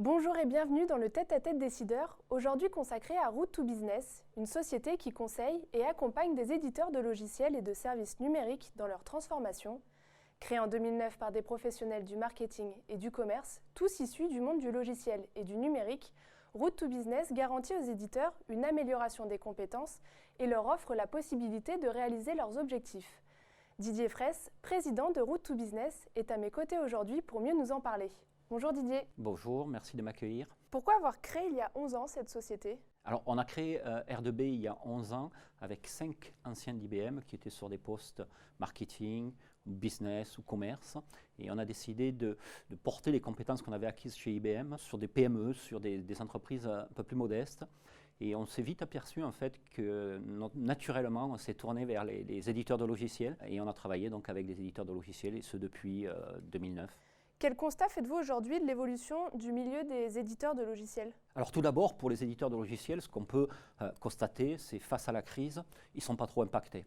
Bonjour et bienvenue dans le Tête-à-Tête décideur, aujourd'hui consacré à Route to Business, une société qui conseille et accompagne des éditeurs de logiciels et de services numériques dans leur transformation. Créée en 2009 par des professionnels du marketing et du commerce, tous issus du monde du logiciel et du numérique, Route to Business garantit aux éditeurs une amélioration des compétences et leur offre la possibilité de réaliser leurs objectifs. Didier Fraisse, président de Route to Business, est à mes côtés aujourd'hui pour mieux nous en parler. Bonjour Didier. Bonjour, merci de m'accueillir. Pourquoi avoir créé il y a 11 ans cette société ? Alors, on a créé R2B il y a 11 ans avec 5 anciens d'IBM qui étaient sur des postes marketing, business ou commerce. Et on a décidé de porter les compétences qu'on avait acquises chez IBM sur des PME, sur des entreprises un peu plus modestes. Et on s'est vite aperçu en fait que naturellement on s'est tourné vers les éditeurs de logiciels et on a travaillé donc avec des éditeurs de logiciels et ce depuis 2009. Quel constat faites-vous aujourd'hui de l'évolution du milieu des éditeurs de logiciels ? Alors tout d'abord, pour les éditeurs de logiciels, ce qu'on peut constater, c'est face à la crise, ils ne sont pas trop impactés.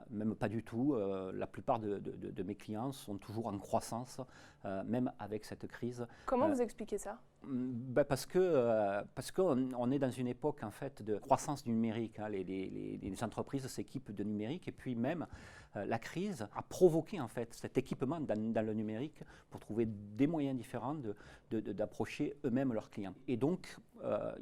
Même pas du tout. La plupart de mes clients sont toujours en croissance, même avec cette crise. Comment vous expliquez ça ? Parce qu'on est dans une époque en fait de croissance du numérique. Les entreprises s'équipent de numérique et puis même la crise a provoqué en fait cet équipement dans le numérique pour trouver des moyens différents d'approcher eux-mêmes leurs clients. Et donc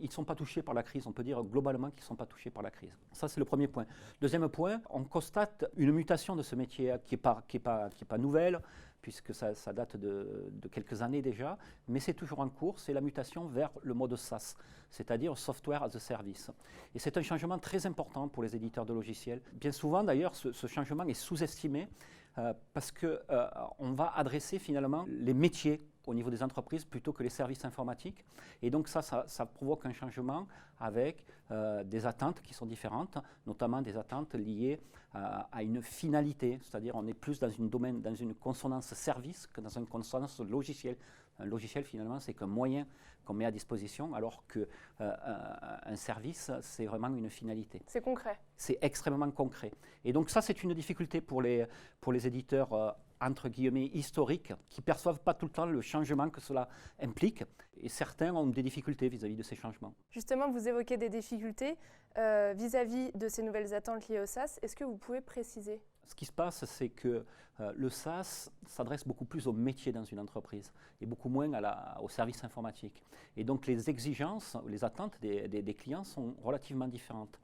ils ne sont pas touchés par la crise. On peut dire globalement qu'ils ne sont pas touchés par la crise. Ça, c'est le premier point. Deuxième point, on constate une mutation de ce métier qui n'est pas nouvelle, puisque ça date de quelques années déjà, mais c'est toujours en cours, c'est la mutation vers le mode SaaS, c'est-à-dire Software as a Service. Et c'est un changement très important pour les éditeurs de logiciels. Bien souvent, d'ailleurs, ce changement est sous-estimé parce qu'on va adresser finalement les métiers au niveau des entreprises plutôt que les services informatiques. Et donc ça provoque un changement avec des attentes qui sont différentes, notamment des attentes liées à une finalité, c'est-à-dire on est plus dans une consonance service que dans une consonance logiciel. Un logiciel finalement c'est qu'un moyen qu'on met à disposition alors qu'un service c'est vraiment une finalité. C'est concret. C'est extrêmement concret. Et donc ça c'est une difficulté pour les éditeurs entre guillemets historiques, qui ne perçoivent pas tout le temps le changement que cela implique. Et certains ont des difficultés vis-à-vis de ces changements. Justement, vous évoquez des difficultés vis-à-vis de ces nouvelles attentes liées au SaaS. Est-ce que vous pouvez préciser ? Ce qui se passe, c'est que le SaaS s'adresse beaucoup plus aux métiers dans une entreprise et beaucoup moins aux services informatiques. Et donc les exigences, les attentes des clients sont relativement différentes.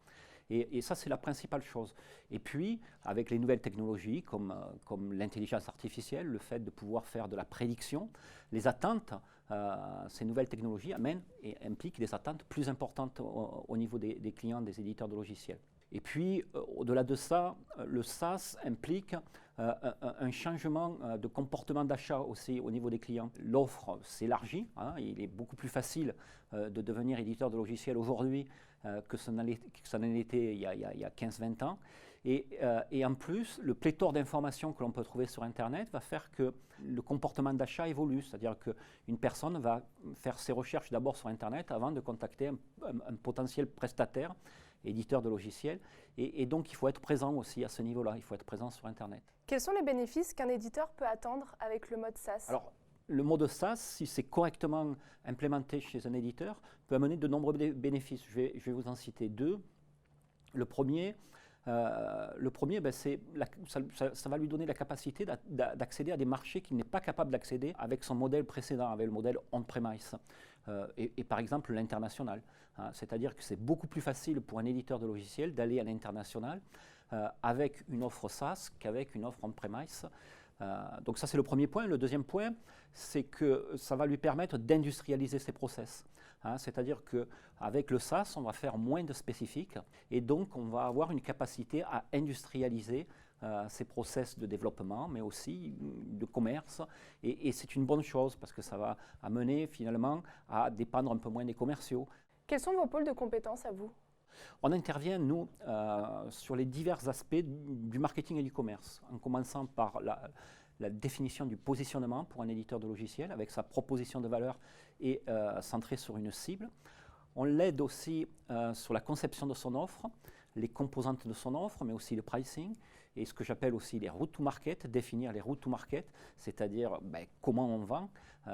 Et ça, c'est la principale chose. Et puis, avec les nouvelles technologies comme l'intelligence artificielle, le fait de pouvoir faire de la prédiction, les attentes, ces nouvelles technologies amènent et impliquent des attentes plus importantes au niveau des clients, des éditeurs de logiciels. Et puis, au-delà de ça, le SaaS implique un changement de comportement d'achat aussi au niveau des clients. L'offre s'élargit, il est beaucoup plus facile de devenir éditeur de logiciels aujourd'hui que ça n'en était il y a 15-20 ans. Et en plus, le pléthore d'informations que l'on peut trouver sur Internet va faire que le comportement d'achat évolue. C'est-à-dire qu'une personne va faire ses recherches d'abord sur Internet avant de contacter un potentiel prestataire, éditeur de logiciels. Et donc, il faut être présent aussi à ce niveau-là. Il faut être présent sur Internet. Quels sont les bénéfices qu'un éditeur peut attendre avec le mode SaaS ? Alors, le mode SaaS, si c'est correctement implémenté chez un éditeur, peut amener de nombreux bénéfices. Je vais vous en citer deux. Le premier, ça va lui donner la capacité d'accéder à des marchés qu'il n'est pas capable d'accéder avec son modèle précédent, avec le modèle on-premise. Et par exemple l'international. C'est-à-dire que c'est beaucoup plus facile pour un éditeur de logiciels d'aller à l'international avec une offre SaaS qu'avec une offre on-premise. Donc ça c'est le premier point. Le deuxième point, c'est que ça va lui permettre d'industrialiser ses process. C'est-à-dire qu'avec le SaaS, on va faire moins de spécifiques et donc on va avoir une capacité à industrialiser ces process de développement, mais aussi de commerce. Et c'est une bonne chose parce que ça va amener finalement à dépendre un peu moins des commerciaux. Quels sont vos pôles de compétences à vous ? On intervient, nous, sur les divers aspects du marketing et du commerce, en commençant par la définition du positionnement pour un éditeur de logiciels, avec sa proposition de valeur et centrée sur une cible. On l'aide aussi sur la conception de son offre, les composantes de son offre, mais aussi le pricing. et ce que j'appelle aussi les routes to market, définir les routes to market, c'est-à-dire comment on vend.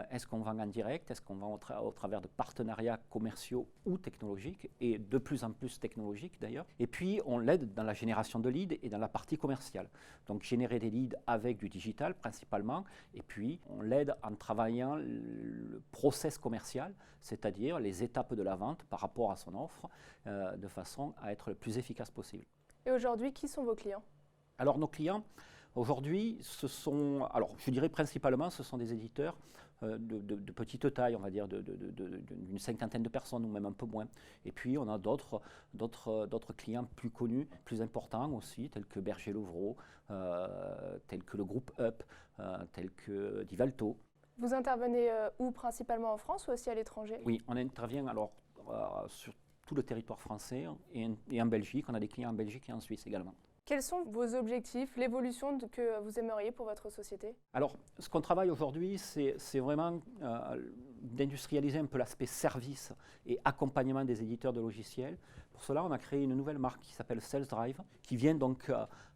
Est-ce qu'on vend en direct? Est-ce qu'on vend au travers de partenariats commerciaux ou technologiques, et de plus en plus technologiques d'ailleurs. Et puis, on l'aide dans la génération de leads et dans la partie commerciale. Donc, générer des leads avec du digital principalement, et puis on l'aide en travaillant le process commercial, c'est-à-dire les étapes de la vente par rapport à son offre, de façon à être le plus efficace possible. Et aujourd'hui, qui sont vos clients? Alors, nos clients, aujourd'hui, je dirais principalement, ce sont des éditeurs de petite taille, on va dire, d'une cinquantaine de personnes ou même un peu moins. Et puis, on a d'autres clients plus connus, plus importants aussi, tels que Berger-Levrault, tels que le groupe Up, tels que Divalto. Vous intervenez où, principalement en France ou aussi à l'étranger? Oui, on intervient alors sur tout le territoire français et en Belgique. On a des clients en Belgique et en Suisse également. Quels sont vos objectifs, l'évolution que vous aimeriez pour votre société? Alors, ce qu'on travaille aujourd'hui, c'est vraiment d'industrialiser un peu l'aspect service et accompagnement des éditeurs de logiciels. Pour cela, on a créé une nouvelle marque qui s'appelle Sales Drive, qui vient donc,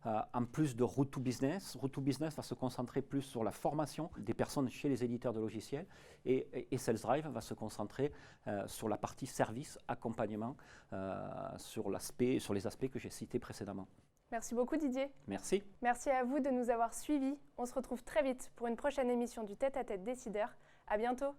en plus de Route to Business. Route to Business va se concentrer plus sur la formation des personnes chez les éditeurs de logiciels, et Sales Drive va se concentrer sur la partie service, accompagnement, sur les aspects que j'ai cités précédemment. Merci beaucoup Didier. Merci. Merci à vous de nous avoir suivis. On se retrouve très vite pour une prochaine émission du Tête à Tête Décideur. À bientôt.